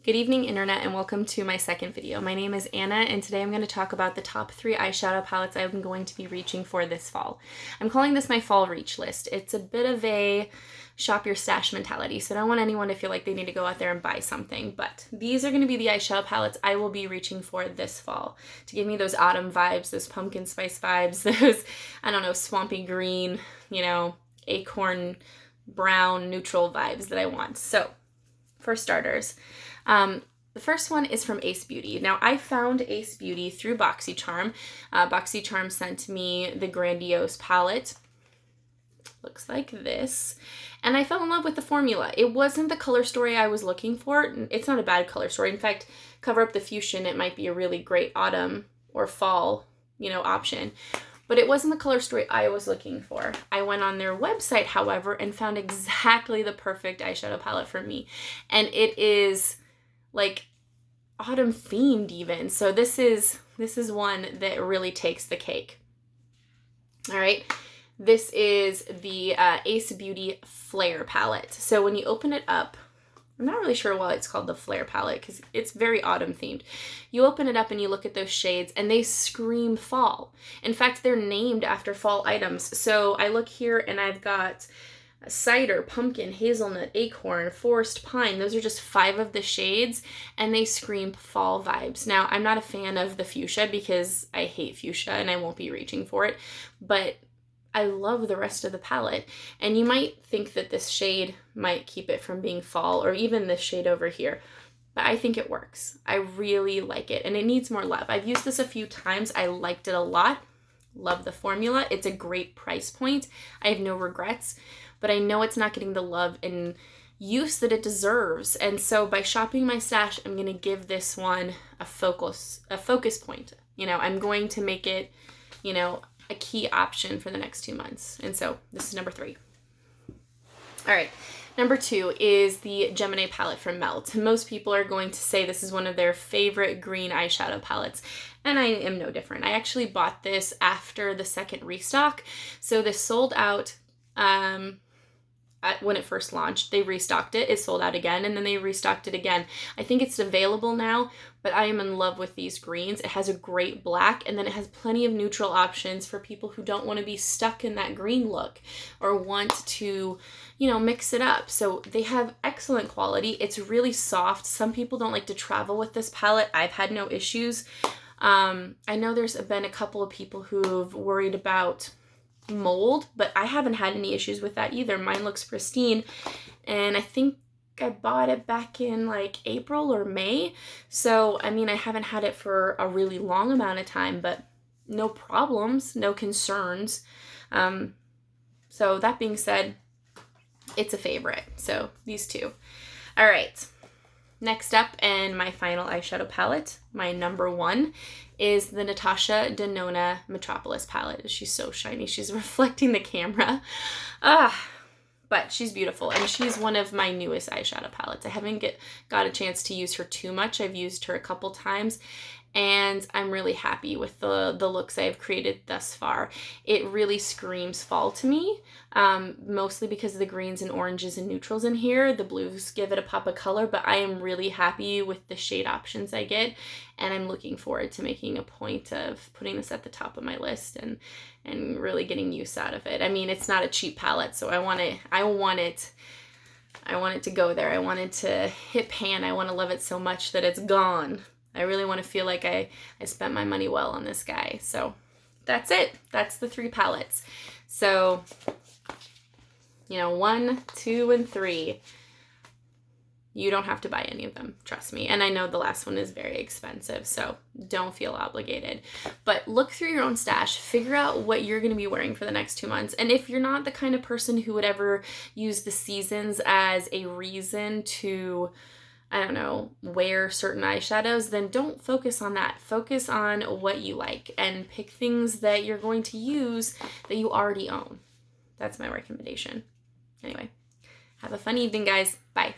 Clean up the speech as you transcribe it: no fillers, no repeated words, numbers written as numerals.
Good evening, Internet, and welcome to my second video. My name is Anna, and today I'm going to talk about the top 3 eyeshadow palettes I'm going to be reaching for this fall. I'm calling this my fall reach list. It's a bit of a shop your stash mentality, so I don't want anyone to feel like they need to go out there and buy something, but these are going to be the eyeshadow palettes I will be reaching for this fall to give me those autumn vibes, those pumpkin spice vibes, those, I don't know, swampy green, acorn brown neutral vibes that I want. So, for starters, the first one is from ASA Beauty. Now, I found ASA Beauty through BoxyCharm. BoxyCharm sent me the Grandiose palette. Looks like this. And I fell in love with the formula. It wasn't the color story I was looking for. It's not a bad color story. In fact, cover up the fuchsia, it might be a really great autumn or fall, option. But it wasn't the color story I was looking for. I went on their website, however, and found exactly the perfect eyeshadow palette for me. And it is like autumn themed even. So this is one that really takes the cake. All right. This is the ASA Beauty Flair palette. So when you open it up, I'm not really sure why it's called the Flair palette because it's very autumn themed. You open it up and you look at those shades and they scream fall. In fact, they're named after fall items. So I look here and I've got cider, pumpkin, hazelnut, acorn, forest pine. Those are just 5 of the shades and they scream fall vibes. Now, I'm not a fan of the fuchsia because I hate fuchsia and I won't be reaching for it, but I love the rest of the palette. And you might think that this shade might keep it from being fall, or even this shade over here, but I think it works. I really like it and it needs more love. I've used this a few times. I liked it a lot. Love the formula. It's a great price point. I have no regrets, but I know it's not getting the love and use that it deserves. And so by shopping my stash, I'm going to give this one a focus point. I'm going to make it, a key option for the next 2 months. And so this is number 3. All right. Number 2 is the Gemini palette from Melt. Most people are going to say this is one of their favorite green eyeshadow palettes, and I am no different. I actually bought this after the second restock. So this sold out when it first launched. They restocked it. It sold out again, and then they restocked it again. I think it's available now, but I am in love with these greens. It has a great black, and then it has plenty of neutral options for people who don't want to be stuck in that green look or want to, mix it up. So they have excellent quality. It's really soft. Some people don't like to travel with this palette. I've had no issues. I know there's been a couple of people who've worried about mold, but I haven't had any issues with that either. Mine looks pristine, and I think I bought it back in like April or May. So, I haven't had it for a really long amount of time, but no problems, no concerns. So that being said, it's a favorite. So these 2. All right. Next up, and my final eyeshadow palette, my number 1, is the Natasha Denona Metropolis palette. She's so shiny. She's reflecting the camera. But she's beautiful, and she's one of my newest eyeshadow palettes. I haven't got a chance to use her too much. I've used her a couple times, and I'm really happy with the looks I've created thus far. It really screams fall to me, mostly because of the greens and oranges and neutrals in here. The blues give it a pop of color, but I am really happy with the shade options I get, and I'm looking forward to making a point of putting this at the top of my list and really getting use out of it. It's not a cheap palette, so I want it to go there. I want it to hit pan. I want to love it so much that it's gone. I really want to feel like I spent my money well on this guy. So that's it. That's the 3 palettes. So, 1, 2, and 3. You don't have to buy any of them, trust me. And I know the last one is very expensive, so don't feel obligated. But look through your own stash, figure out what you're going to be wearing for the next 2 months. And if you're not the kind of person who would ever use the seasons as a reason to, wear certain eyeshadows, then don't focus on that. Focus on what you like and pick things that you're going to use that you already own. That's my recommendation. Anyway, have a fun evening, guys. Bye.